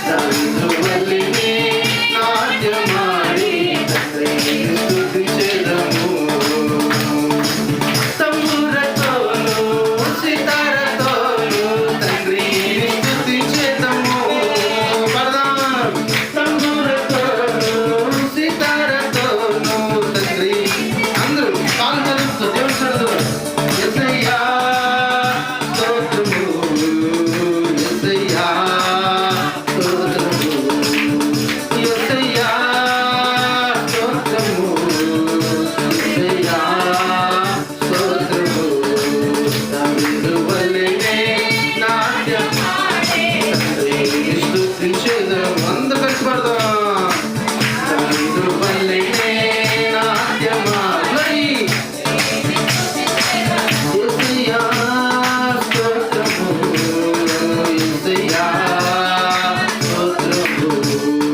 దావీదు వల్లెనే నాట్యమాడి తండ్రిని స్తుతించెదము. తంబురతోను సితారతోను తండ్రిని స్తుతించెదము. పడదాం. తంబురతోను సితారతోను తండ్రి అందరూ కాలు కదుపుతూ దేవుని సన్నిధిలో యేసయ్యా స్తోత్రము, యేసయ్యా స్తోత్రము, యేసయ్యా స్తోత్రము, యేసయ్యా స్తోత్రము. దావీదు వల్లెనే నాట్యమాడి తండ్రిని స్తుతించెదము. అందరూ కలిసి పాడదాం. దావీదు వల్లెనే నాట్యమాడి యేసయ్యా స్తోత్రము, యేసయ్యా